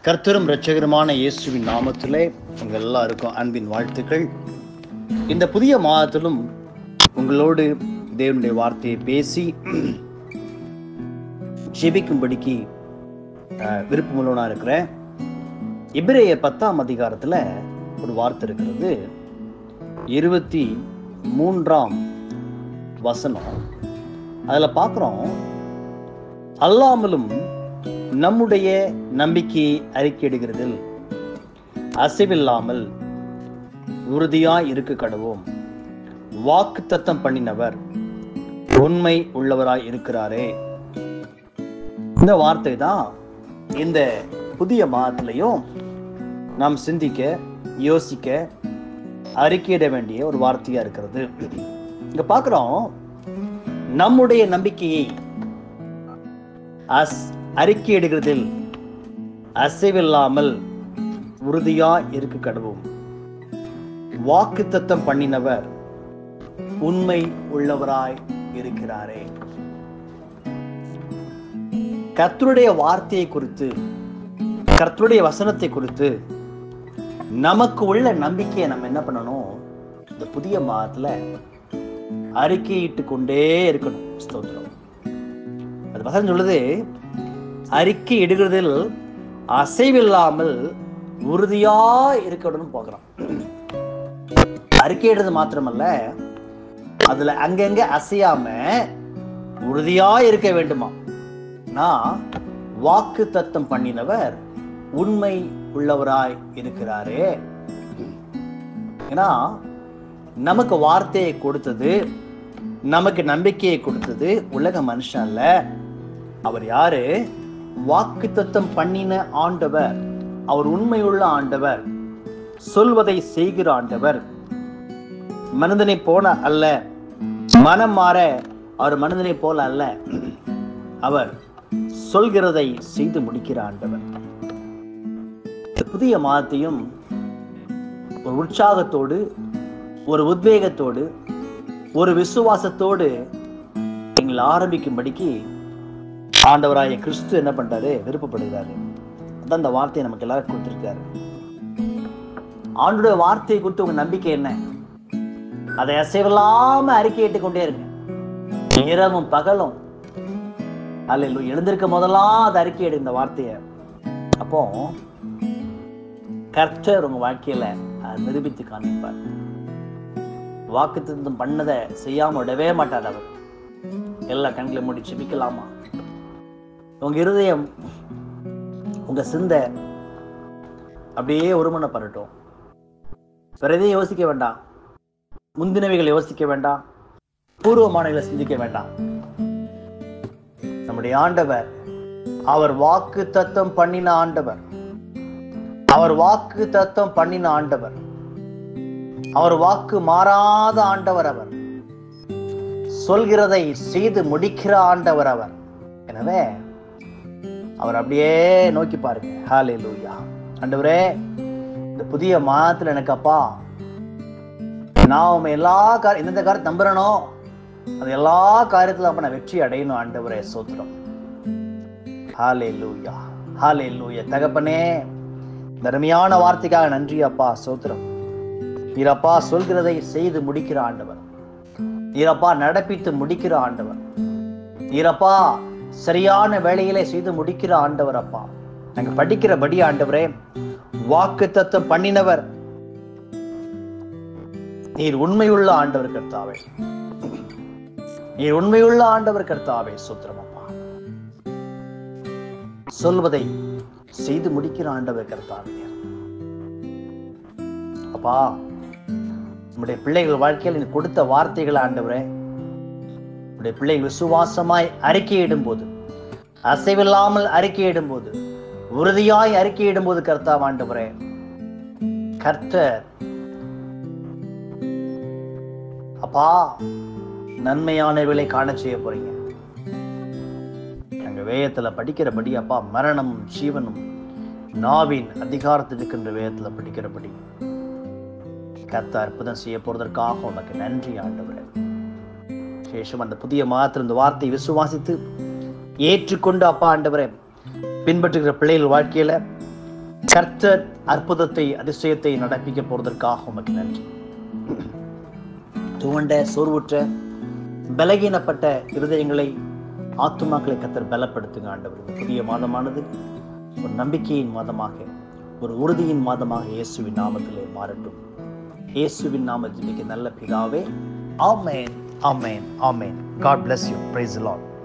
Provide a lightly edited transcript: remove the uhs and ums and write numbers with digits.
கர்த்தரும் இரட்சகருமான இயேசுவின் நாமத்திலே உங்கள் எல்லாருக்கும் அன்பின் வாழ்த்துக்கள். இந்த புதிய மாதத்திலும் உங்களோடு தேவனுடைய வார்த்தையை பேசி ஜெபிக்கும்படிக்கு விருப்பமுள்ளவனா இருக்கிறேன். எபிரேயர் 10ஆம் அதிகாரத்துல ஒரு வார்த்தை இருக்கிறது. 23ஆம் வசனம். அதுல பார்க்கிறோம், அல்லாமலும் நம்முடைய நம்பிக்கையை அறிக்கையிடுகிறதில் அசைவில்லாமல் உறுதியாய் இருக்க கடவோம். வாக்கு தத்தம் பண்ணினவர் உண்மை உள்ளவராய் இருக்கிறாரே. இந்த வார்த்தை தான் இந்த புதிய மாதத்திலையும் நாம் சிந்திக்க, யோசிக்க, அறிக்கையிட வேண்டிய ஒரு வார்த்தையா இருக்கிறது. இங்க பார்க்கிறோம், நம்முடைய நம்பிக்கையை அறிக்கையிடுகிறதில் அசைவில்லாமல் உறுதியா இருக்க கடவோம். வாக்கு தத்தம் பண்ணினவர் உண்மை உள்ளவராய் இருக்கிறாரே. கர்த்தருடைய வார்த்தையை குறித்து, கர்த்தருடைய வசனத்தை குறித்து நமக்கு உள்ள நம்பிக்கையை நம்ம என்ன பண்ணணும்? இந்த புதிய மாதத்துல அறிக்கையிட்டு கொண்டே இருக்கணும். ஸ்தோத்திரம். அது வசனம் சொல்லுது, அறிக்கை இடுகிறதில் அசைவில்லாமல் உறுதியா இருக்கணும்னு பார்க்கிறோம். அறிக்கையிடுறது மாத்திரமல்ல, அதுல அங்கங்க அசையாம உறுதியா இருக்க வேண்டுமா. நான் வாக்கு தத்தம் பண்ணினவர் உண்மை உள்ளவராய் இருக்கிறாரே. ஏன்னா நமக்கு வார்த்தையை கொடுத்தது, நமக்கு நம்பிக்கையை கொடுத்தது உலக மனுஷன் அல்ல. அவர் யாரு? வாக்கு தத்தம் பண்ணின ஆண்டவர். அவர் உண்மையுள்ள ஆண்டவர், சொல்வதை செய்கிற ஆண்டவர். மனிதனை போல அல்ல, மனம் மாற அவர் மனிதனை போல அல்ல. அவர் சொல்கிறதை செய்து முடிக்கிற ஆண்டவர். புதிய மாதத்தையும் ஒரு உற்சாகத்தோடு, ஒரு உத்வேகத்தோடு, ஒரு விசுவாசத்தோடு எங்களை ஆரம்பிக்கும்படிக்கு ஆண்டவராய கிறிஸ்து என்ன பண்றாரு? விருப்பப்படுகிறாரு. அதான் இந்த வார்த்தையை நமக்கு எல்லாரும் கொடுத்திருக்காரு. ஆண்டோட வார்த்தையை குறித்து உங்க நம்பிக்கை என்ன? அதை அசைவில்லாம அறிக்கையிட்டு கொண்டே இருங்க, நேரமும் பகலும். அல்ல, எழுந்திருக்க முதலாம் அதை அறிக்கையிடு இந்த வார்த்தைய. அப்போ கர்த்தர் உங்க வாழ்க்கையில நிரூபித்து காண்பிப்பார். வாக்குத்தத்தம் பண்ணதை செய்யாம விடவே மாட்டார் அவர். எல்லா கண்களை மூடி ஜெபிக்கலாமா? உங்க இருதயம், உங்க சிந்தை அப்படியே ஒருமனப்படட்டும். வேற எதையும் யோசிக்க வேண்டாம், முந்தினவைகளை யோசிக்க வேண்டாம், பூர்வமானவைகளை சிந்திக்க வேண்டாம். நம்முடைய ஆண்டவர், அவர் வாக்கு தத்தம் பண்ணின ஆண்டவர். அவர் வாக்கு தத்தம் பண்ணின ஆண்டவர். அவர் வாக்கு மாறாத ஆண்டவர். அவர் சொல்கிறதை செய்து முடிக்கிற ஆண்டவர் அவர். எனவே அவர் அப்படியே நோக்கி பாருங்க. ஹல்லேலூயா. ஆண்டவரே, இந்த புதிய மாதத்துல எனக்கு அப்பா, நான் எல்லா எந்தெந்த காரியத்தை நம்புறனோ அது எல்லா காரியத்துல அப்ப நான் வெற்றி அடையணும். ஆண்டவரே ஸ்தோத்திரம். ஹல்லேலூயா, ஹல்லேலூயா. தகப்பனே, இந்த அருமையான வார்த்தைக்காக நன்றி அப்பா, ஸ்தோத்திரம். நீரப்பா சொல்கிறதை செய்து முடிக்கிற ஆண்டவர். நீரப்பா நடப்பித்து முடிக்கிற ஆண்டவர். நீரப்பா சரியான வேலையிலே செய்து முடிக்கிற ஆண்டவர். அப்பா, நாங்க படிக்கிறபடி ஆண்டவரே, வாக்கு தத்தம் பண்ணினவர் நீர் உண்மையுள்ள ஆண்டவர் கர்த்தாவே. நீர் உண்மையுள்ள ஆண்டவர் கர்த்தாவே. ஸ்தோத்திரம் அப்பா. சொல்வதை செய்து முடிக்கிற ஆண்டவர் கர்த்தாவே. அப்பா, நம்முடைய பிள்ளைகள் வாழ்க்கையில் நீ கொடுத்த வார்த்தைகள் ஆண்டவரே, நம்முடைய பிள்ளைகள் விசுவாசமாய் அறிக்கையிடும் போது, அசைவில்லாமல் அறிக்கையிடும் போது, உறுதியாய் அறிக்கையிடும் போது கர்த்தாவே ஆண்டவரே, கர்த்தர் அப்பா நன்மையானவர்களை காண செய்ய போறீங்க. எங்க வேதத்துல படிக்கிறபடி அப்பா, மரணமும் ஜீவனும் நாவின் அதிகாரத்தில் இருக்கின்ற வேதத்துல படிக்கிறபடி கர்த்தர் அற்புதம் செய்ய போறதற்காக உனக்கு நன்றி ஆண்டவரே. சேஷம் அந்த புதிய மாதத்தில் இந்த வார்த்தையை விசுவாசித்து ஏற்றுக்கொண்டு அப்பா ஆண்டவரே பின்பற்றுகிற பிள்ளைகள் வாழ்க்கையில கர்த்தர் அற்புதத்தை அதிசயத்தை நடப்பிக்க போறதற்காக உமக்கு நன்றி. துவண்ட சோர்வுற்ற பலகீனப்பட்ட இருதயங்களை ஆத்துமாக்களை கர்த்தர் பலப்படுத்துங்க ஆண்டவர். புதிய மாதமானது ஒரு நம்பிக்கையின் மாதமாக, ஒரு உறுதியின் மாதமாக இயேசுவின் நாமத்திலே மாறட்டும். இயேசுவின் நாமத்தில் நல்ல பிதாவே, ஆமென், ஆமென், ஆமென். God bless you. Praise the Lord.